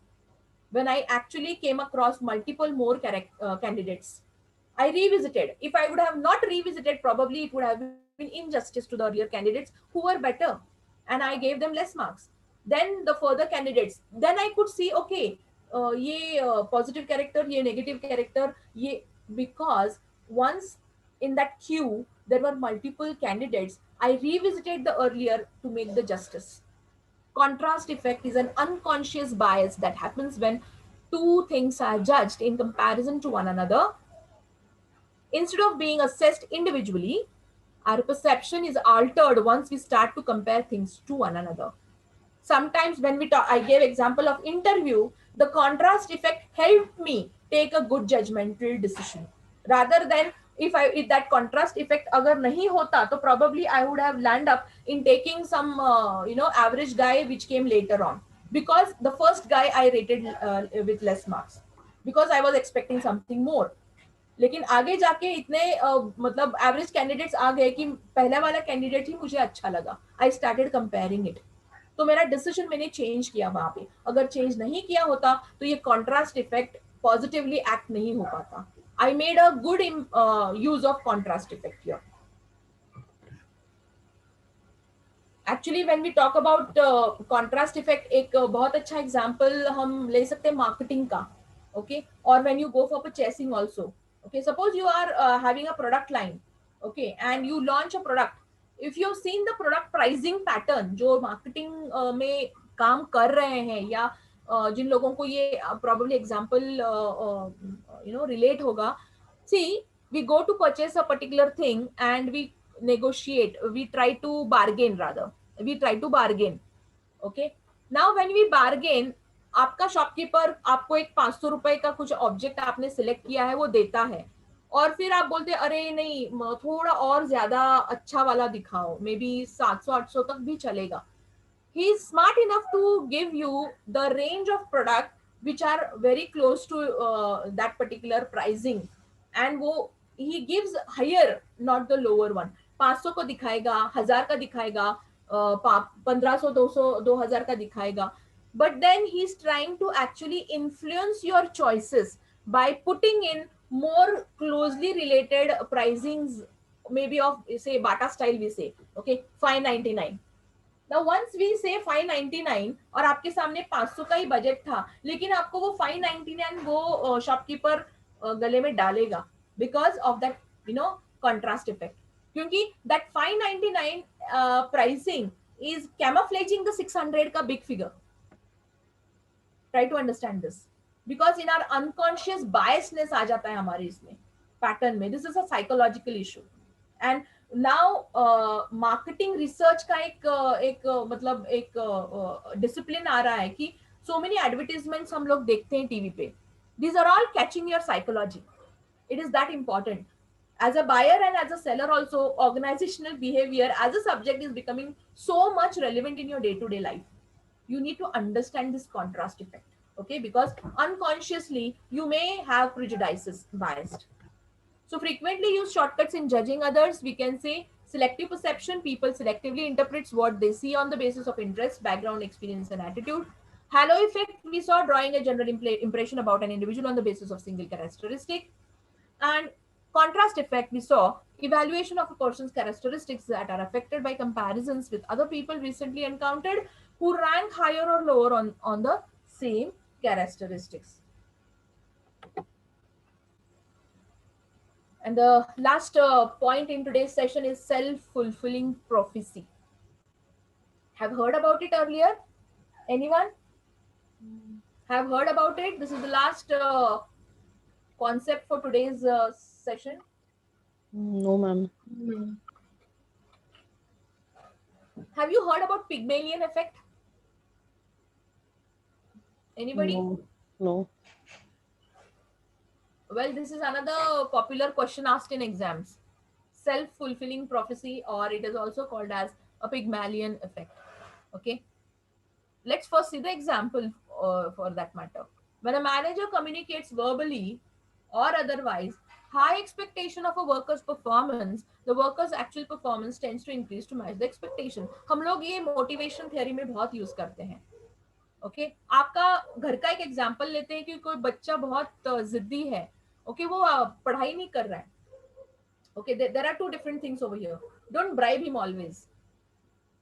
When I actually came across multiple more candidates, I revisited. If I would have not revisited, probably it would have been injustice to the earlier candidates who were better, and I gave them less marks. Then the further candidates, then I could see, okay, ye positive character, ye negative character, ye, because once in that queue there were multiple candidates, I revisited the earlier to make the justice. Contrast effect is an unconscious bias that happens when two things are judged in comparison to one another. Instead of being assessed individually, our perception is altered once we start to compare things to one another. Sometimes when we talk, I gave example of interview, the contrast effect helped me take a good judgmental decision. Rather than if that contrast effect agar nahi hota, तो probably I would have land up in taking some average guy which came later on, because the first guy I rated with less marks, because I was expecting something more. लेकिन आगे जाके इतने मतलब average candidates आ गए कि पहला वाला candidate ही मुझे अच्छा लगा. I started comparing it. तो मेरा डिसीजन मैंने चेंज किया वहां पे. अगर चेंज नहीं किया होता तो ये कॉन्ट्रास्ट इफेक्ट पॉजिटिवली एक्ट नहीं हो पाता. I made a good use of contrast effect here. Actually when we talk about contrast effect, एक बहुत अच्छा एग्जांपल हम ले सकते हैं मार्केटिंग का. okay, or when you go for purchasing also. Okay, suppose you are having a product line, okay, and you launch a product. If you've seen the product pricing pattern जो marketing में काम कर रहे हैं, या जिन लोगों को ये probably example relate होगा. See, we go to purchase a particular thing and we negotiate, we try to bargain, rather we try to bargain. Okay, now when we bargain, आपका शॉपकीपर आपको एक 500 रुपए का कुछ ऑब्जेक्ट आपने सिलेक्ट किया है, वो देता है, और फिर आप बोलते हैं अरे नहीं, थोड़ा और ज्यादा अच्छा वाला दिखाओ, मे बी 700-800 तक भी चलेगा. He is smart enough to give you the range of product which are very close to that particular pricing, and वो he gives higher, not the lower one. 500 को दिखाएगा, 1000 का दिखाएगा, 1500, 200, 2000 का दिखाएगा. But then he's trying to actually influence your choices by putting in more closely related pricings, maybe of say Bata style we say, okay, 599. Now once we say 599 और आपके सामने 500 का ही बजट था, लेकिन आपको वो 599 वो शॉपकीपर गले में डालेगा because of that contrast effect. क्योंकि that 599 pricing is camouflaging the 600 का big figure. Try to understand this, because in our unconscious biasness आ जाता है हमारे इसमें पैटर्न में. This is a psychological issue. And now marketing research का एक मतलब एक discipline आ रहा है कि so many advertisements हम लोग देखते हैं टीवी पे. These are all catching your psychology. It is that important. As a buyer and as a seller also, organizational behavior as a subject is becoming so much relevant in your day-to-day life. You need to understand this contrast effect, okay, because unconsciously you may have prejudices biased. So frequently used shortcuts in judging others, we can say selective perception. People selectively interprets what they see on the basis of interest, background, experience, and attitude. Halo effect, we saw drawing a general impression about an individual on the basis of single characteristic. And contrast effect, we saw evaluation of a person's characteristics that are affected by comparisons with other people recently encountered who rank higher or lower on the same characteristics. And the last point in today's session is self-fulfilling prophecy. Have heard about it earlier? Anyone? Have heard about it? This is the last concept for today's session. No, ma'am. Have you heard about Pygmalion effect? Anybody? No. Well, this is another popular question asked in exams. Self-fulfilling prophecy, or it is also called as a Pygmalion effect. Okay. Let's first see the example for that matter. When a manager communicates verbally or otherwise high expectation of a worker's performance, the worker's actual performance tends to increase to match the expectation. हम लोग ये motivation theory में बहुत use करते हैं. Okay, आपका घर का एक एग्जाम्पल लेते हैं कि कोई बच्चा बहुत जिद्दी है. Okay, वो पढ़ाई नहीं कर रहा है. Okay, there are two different things over here. Don't bribe him always.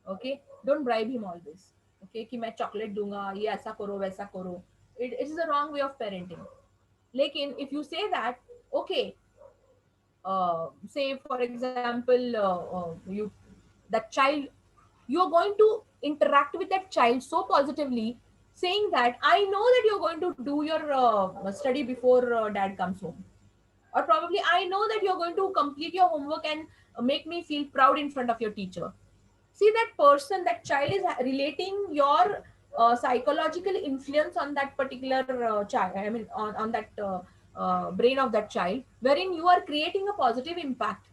Okay, don't bribe him always. Okay, कि मैं चॉकलेट दूंगा, ये ऐसा करो वैसा करो. It is a wrong way of parenting. लेकिन if you say that, okay, say for example, that child, you are going to interact with that child so positively, saying that I know that you're going to do your study before dad comes home, or probably I know that you're going to complete your homework and make me feel proud in front of your teacher. See, that person, that child is relating your psychological influence on that particular child, I mean on that brain of that child, wherein you are creating a positive impact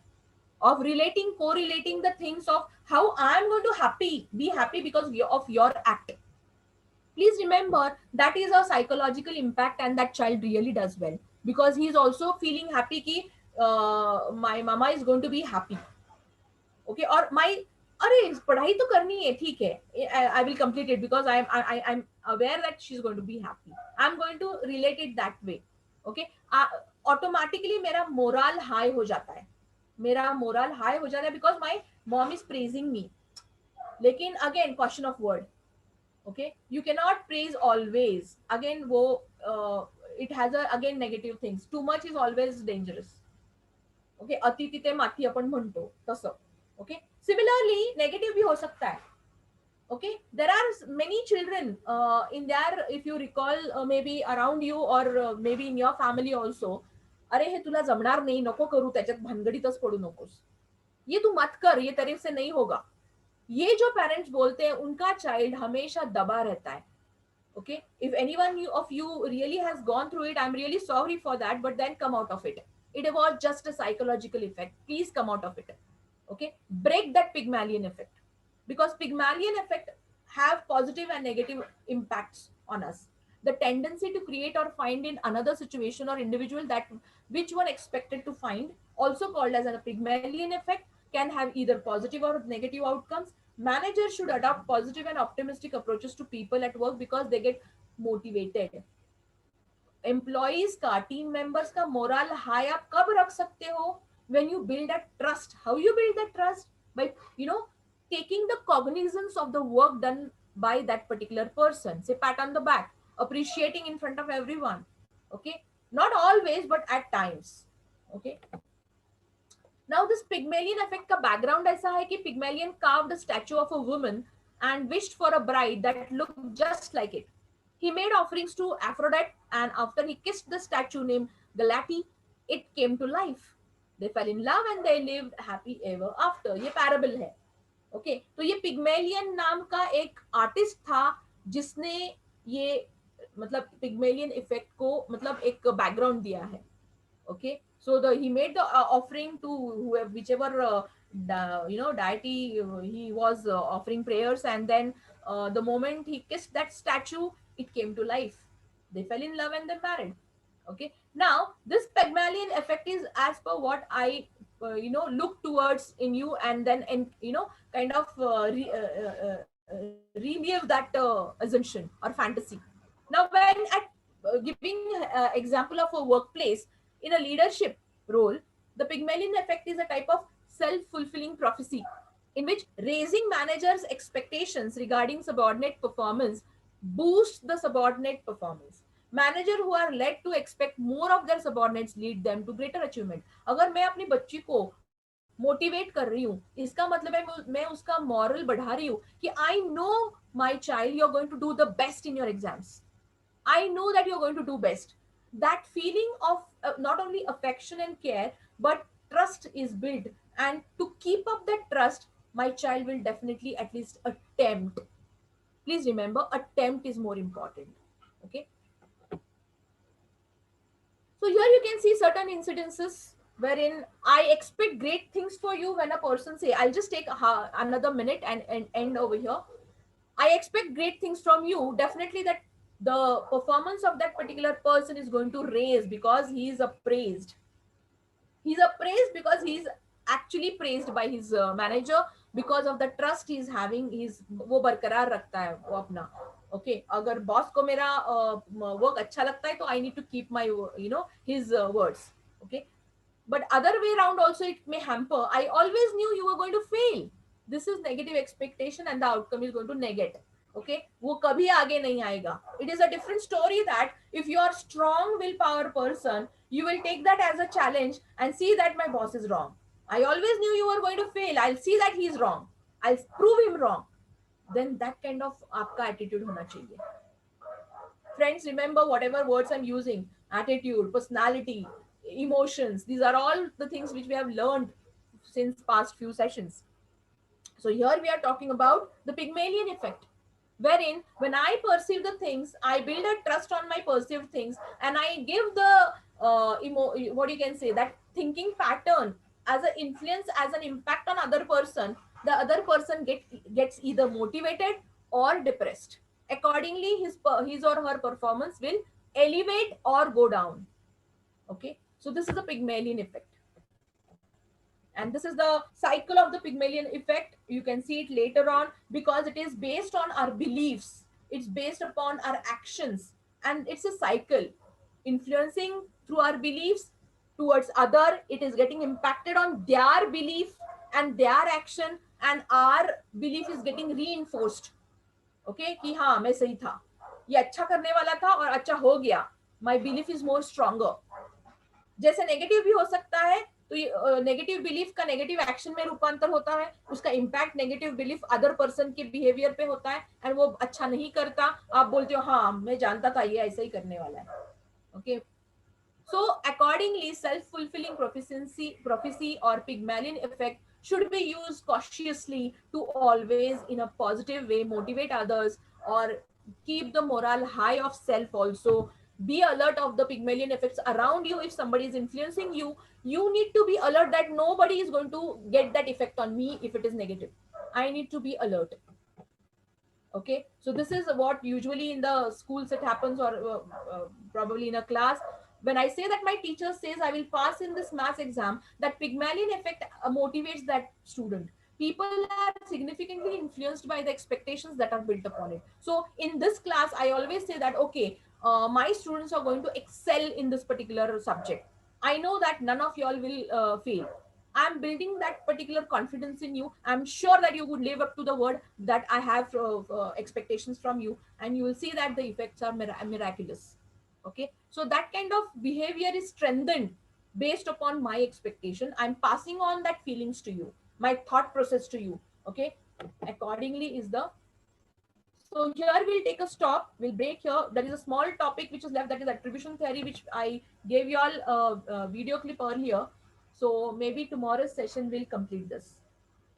of correlating the things of how I'm going to be happy because of your act. Please remember that is a psychological impact, and that child really does well because he is also feeling happy ki my mama is going to be happy. Okay, or my अरे पढ़ाई तो करनी है, ठीक है, I will complete it because I'm aware that she's going to be happy. I'm going to relate it that way. Okay, automatically मेरा moral high हो जाता है, because my mom is praising me. लेकिन again question of word. Okay, you cannot praise always. Again वो it has a again negative things. Too much is always dangerous. Okay, अति तिथे माती आपण म्हणतो तसं. ओके, सिमिलरली नेगेटिव्ह भी हो सकता है. Okay, there are many children in their, if you recall, maybe around you or maybe in your family also, अरे हे तुला जमणार नाही, नको करू, त्याच्यात भानगडीतच पडू नकोस, ये तू मत कर, ये तेरे से नहीं होगा. ये जो पेरेंट्स बोलते हैं उनका चाइल्ड हमेशा दबा रहता है. Okay, if anyone of you really has gone through it, I'm really sorry for that, but then come out of it. It was just a psychological effect. Please come out of it. Okay, break that Pygmalion effect, because Pygmalion effect have positive and negative impacts on us. The tendency to create or find in another situation or individual that which one expected to find, also called as a Pygmalion effect, can have either positive or negative outcomes. Managers should adopt positive and optimistic approaches to people at work because they get motivated. Employees का, team members का morale high आप कब रख सकते हो? When you build that trust. How you build that trust? By, taking the cognizance of the work done by that particular person. Say pat on the back, appreciating in front of everyone. Okay, not always, but at times. Okay. Now this Pygmalion effect का background ऐसा है कि Pygmalion carved a statue of a woman and wished for a bride that looked just like it. He made offerings to Aphrodite, and after he kissed the statue named Galati, it came to life. They fell in love and they lived happy ever after. ये parable है. Okay, तो ये Pygmalion नाम का एक artist था जिसने ये मतलब Pygmalion इफेक्ट को मतलब एक बैकग्राउंड दिया है. Okay, so he made the offering to whoever, whichever deity he was offering prayers, and then the moment he kissed that statue, it came to life. They fell in love and they married. Okay, now this Pygmalion effect is as per what I look towards in you, and then kind of relive that assumption or fantasy. Now when at giving example of a workplace, in a leadership role, the Pygmalion effect is a type of self-fulfilling prophecy in which raising managers' expectations regarding subordinate performance boosts the subordinate performance. Managers who are led to expect more of their subordinates lead them to greater achievement. अगर मैं अपनी बच्ची को motivate कर रही हूँ, इसका मतलब है मैं उसका मॉरल बढ़ा रही हूँ कि I know my child, you're going to do the best in your exams. I know that you're going to do best. That feeling of not only affection and care, but trust is built. And to keep up that trust, my child will definitely at least attempt. Please remember, attempt is more important. Okay. So here you can see certain incidences wherein I expect great things for you. When a person say, I'll just take another minute and end over here. I expect great things from you. Definitely that the performance of that particular person is going to raise because he is appraised. He's appraised because he's actually praised by his manager because of the trust he's having. वो बरकरार रखता है वो अपना. Okay, अगर boss को मेरा work अच्छा लगता है तो I need to keep my his words. Okay, but other way around also it may hamper. I always knew you were going to fail. This is negative expectation and the outcome is going to negate. Okay, वो कभी आगे नहीं आएगा. It is a different story that if you are strong willpower person, you will take that as a challenge and see that my boss is wrong. I always knew you were going to fail. I'll see that he's wrong. I'll prove him wrong. Then that kind of आपका attitude होना चाहिए. Friends, remember whatever words I'm using, attitude, personality, emotions, these are all the things which we have learned since past few sessions. So here we are talking about the Pygmalion effect, wherein when I perceive the things, I build a trust on my perceived things, and I give the what you can say, that thinking pattern as an influence, as an impact on other person. The other person gets either motivated or depressed. Accordingly, his or her performance will elevate or go down. Okay, so this is the Pygmalion effect. And this is the cycle of the Pygmalion effect. You can see it later on because it is based on our beliefs. It's based upon our actions, and it's a cycle influencing through our beliefs towards other. It is getting impacted on their belief and their action, and our belief is getting reinforced. Okay, कि हाँ मैं सही था, ये अच्छा करने वाला था और अच्छा हो गया. my belief is more stronger. जैसे नेगेटिव भी हो सकता है, तो नेगेटिव बिलीफ का नेगेटिव एक्शन में रूपांतर होता है, उसका impact negative belief other person के बिहेवियर पे होता है, एंड वो अच्छा नहीं करता, आप बोलते हो हाँ मैं जानता था ये ऐसा ही करने वाला है. Okay, so accordingly self-fulfilling prophecy or Pygmalion effect should be used cautiously to always in a positive way motivate others or keep the morale high of self. Also be alert of the Pygmalion effects around you. If somebody is influencing you, you need to be alert that nobody is going to get that effect on me. If it is negative, I need to be alert. Okay, so this is what usually in the schools it happens, or probably in a class. When I say that my teacher says I will pass in this maths exam, that Pygmalion effect motivates that student. People are significantly influenced by the expectations that are built upon it. So in this class I always say that okay, my students are going to excel in this particular subject. I know that none of y'all will fail. I'm building that particular confidence in you. I'm sure that you would live up to the word that I have expectations from you, and you will see that the effects are miraculous. Okay, so that kind of behavior is strengthened based upon my expectation. I'm passing on that feelings to you, my thought process to you. Okay, accordingly is the. So here we'll take a stop. We'll break here. There is a small topic which is left, that is attribution theory, which I gave you all a video clip earlier. So maybe tomorrow's session will complete this.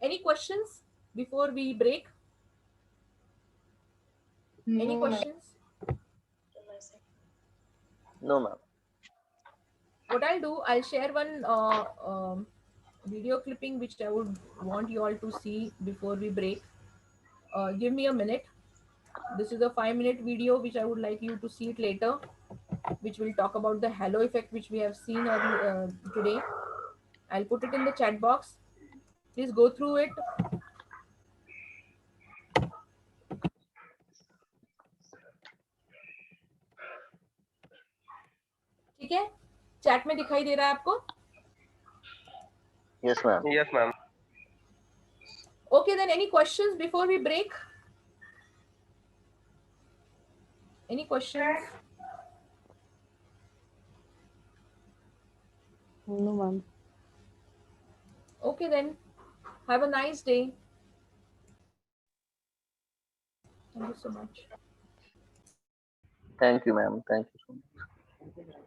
Any questions before we break? Any No, questions? No, ma'am. What I'll do, I'll share one video clipping which I would want you all to see before we break. Give me a minute. This is a 5-minute video which I would like you to see it later, which will talk about the halo effect which we have seen today. I'll put it in the chat box. Please go through it. ठीक है, chat में दिखाई दे रहा है आपको? Yes, ma'am. Yes, ma'am. Okay, then any questions before we break? Any questions? No, ma'am. Okay, then have a nice day. Thank you so much. Thank you, ma'am. Thank you so much.